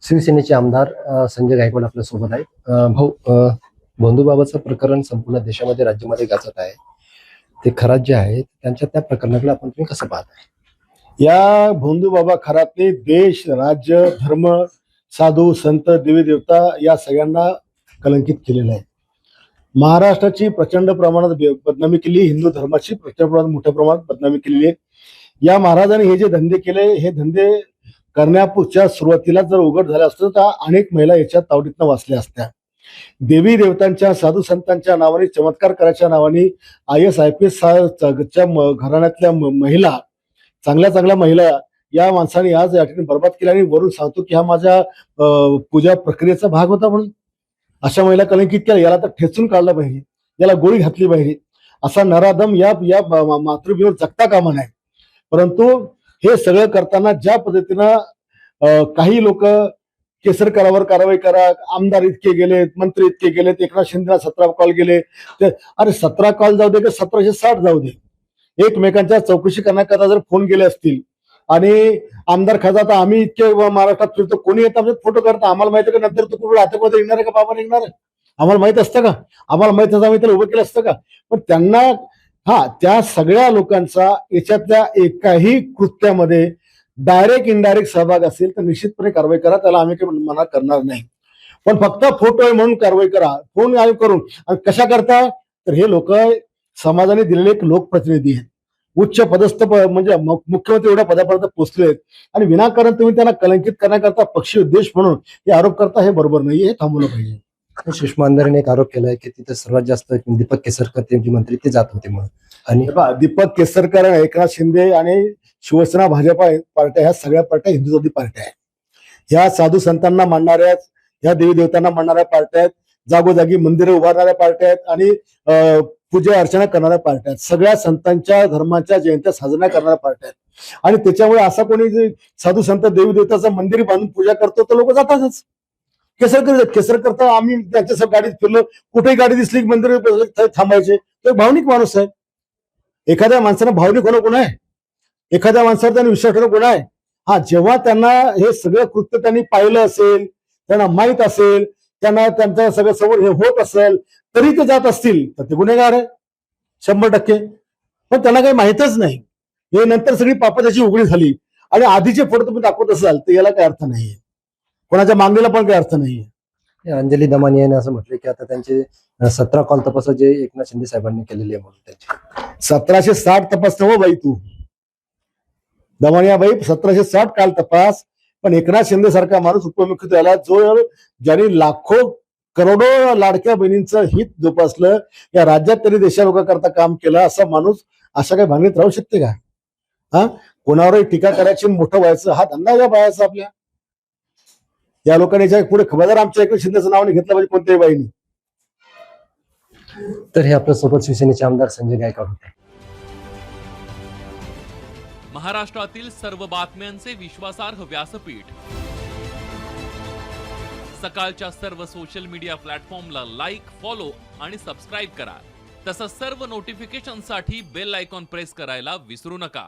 शिवसेनेचे आमदार संजय गायकवाड आपल्या सोबत आहेत. भाऊ, भोंदूबाबाचं प्रकरण संपूर्ण देशामध्ये राज्यामध्ये गाजत आहे. ते खरात जे आहे त्यांच्या त्या प्रकरणाकडे आपण तुम्ही कसं पाहता? या भोंदूबाबा खरातने देश, राज्य, धर्म, साधू, संत, देवी देवता या सगळ्यांना कलंकित केलेलं आहे. महाराष्ट्राची प्रचंड प्रमाणात बदनामी केली, हिंदू धर्माची प्रचंड प्रमाणात मोठ्या प्रमाणात बदनामी केलेली आहे. या महाराजांनी हे जे धंदे केले, हे धंदे करण्यापूर्वीच्या सुरुवातीला जर उघड झाले असतं तर अनेक महिला याच्या तावडीतनं वाचल्या असत्या. देवी देवतांच्या, साधू संतांच्या नावाने, चमत्कार करायच्या नावाने IAS च्या घराण्यातल्या महिला, चांगल्या चांगल्या महिला या माणसाने आज या ठिकाणी बर्बाद केल्या आणि वरून सांगतो की हा माझ्या पूजा प्रक्रियेचा भाग होता म्हणून. अशा महिला कलंकित केल्या. याला तर ठेचून काढलं पाहिजे, याला गोळी घातली पाहिजे. असा नराधम या मातृभूमीवर जगता कामा नये. परंतु हे सगळं करताना ज्या पद्धतीनं काही लोक केसर करावर कारवाई करा, आमदार इतके गेलेत, मंत्री इतके गेलेत, एकनाथ शिंदेला 17 कॉल गेले. अरे 17 कॉल जाऊ दे की 1760 जाऊ दे, एकमेकांच्या चौकशी करण्याकरता जर फोन गेले असतील आणि आमदार खासदार, आम्ही इतके महाराष्ट्रात फिरतो, कोणी येतं आमच्यात फोटो करतो, आम्हाला माहिती का नंतर तू कुठे आतंकवादी निघणार आहे का बाबा निघणार आहे, आम्हाला माहित असतं का? आम्हाला माहित असतं आम्ही त्याला उभं केलं असतं का? पण त्यांना त्या सगळ्या लोकांचा याच्यातल्या एकाही कृत्यामध्ये डायरेक्ट इनडायरेक्ट सहभाग असेल तर निश्चितपणे कारवाई करा, त्याला आम्ही काही मना करणार नाही. पण फक्त फोटो आहे म्हणून कारवाई करा, फोन करून. आणि कशा करता? तर हे लोक समाजाने दिलेले एक लोकप्रतिनिधी आहेत, उच्च पदस्थ म्हणजे मुख्यमंत्री एवढ्या पदापर्यंत पोहोचले आहेत आणि विनाकारण तुम्ही त्यांना कलंकित करण्याकरता पक्षी उद्देश म्हणून हे आरोप करता, हे बरोबर नाही, हे थांबवलं पाहिजे. सुषमा अंधारेने एक आरोप केलाय की तिथे सर्वात जास्त दीपक केसरकर ते मंत्री ते जात होते म्हणून. आणि दीपक केसरकर, एकनाथ शिंदे आणि शिवसेना, भाजपा पार्ट्या, ह्या सगळ्या पार्ट्या हिंदुत्ववादी पार्ट्या आहेत. ह्या साधू संतांना मानणाऱ्या, ह्या देवी देवतांना मानणाऱ्या पार्ट्या आहेत, जागोजागी मंदिरं उभारणाऱ्या पार्ट्या आहेत आणि पूजा अर्चना करणाऱ्या पार्ट्या आहेत. सगळ्या संतांच्या धर्माच्या जयंत्या साजरा करणाऱ्या पार्ट्या आहेत. आणि त्याच्यामुळे असा कोणी साधू संत देवी देवताचं मंदिर बांधून पूजा करतो तर लोक जातातच. केसरकर तर आम्ही त्यांच्या गाडीत फिरलो, कुठेही गाडी दिसली की मंदिर थांबायचे. तो भावनिक माणूस आहे. एखाद्या माणसानं भावनिक होणं गुन्हा आहे, एखाद्या माणसावर त्यांनी विश्वास ठेवणं गुन्हा आहे. जेव्हा त्यांना हे सगळं कृत्य त्यांनी पाहिलं असेल, त्यांना माहित असेल, त्यांना त्यांच्या सगळं समोर हे होत असेल तरी ते जात असतील तर ते गुन्हेगार आहे 100%. पण त्यांना काही माहितच नाही. हे नंतर सगळी पाप त्याची उघडी झाली आणि आधीचे फोटो तुम्ही दाखवत असाल तर याला काही अर्थ नाहीये, कोणाच्या मागणीला पण काही अर्थ नाहीये. अंजली दमानी यांनी असं म्हटलं की आता त्यांचे 17 कॉल तपास जे एकनाथ शिंदे साहेबांनी केलेले आहे म्हणून त्यांचे 1760 तपास नव बाई, तू दमानिया बाई 1760 काल तपास. पण एकनाथ शिंदे सारखा माणूस उपमुख्यमंत्री झाला, जो ज्यांनी लाखो करोडो लाडक्या बहिणींचं हित जोपासलं, या राज्यात त्यांनी देशालोकांकरता काम केलं, असा माणूस अशा काही भांगणीत राहू शकते का? कोणावरही टीका करायची, मोठं व्हायचं, हा धंदा या बायाचा आपल्या. या लोकांनी याच्या पुढे खबरदार आमच्या एकनाथ शिंदेचं नाव नाही घेतलं पाहिजे कोणत्याही बाईनी. तर हे आपल्या सोबत शिवसेनेचे आमदार संजय गायकवाड होते. महाराष्ट्रातील सर्व बातम्यांचे विश्वासार्ह व्यासपीठ, सकाळच्या सर्व सोशल मीडिया प्लॅटफॉर्मला लाईक, फॉलो आणि सबस्क्राईब करा. तसंच सर्व नोटिफिकेशनसाठी बेल आयकॉन प्रेस करायला विसरू नका.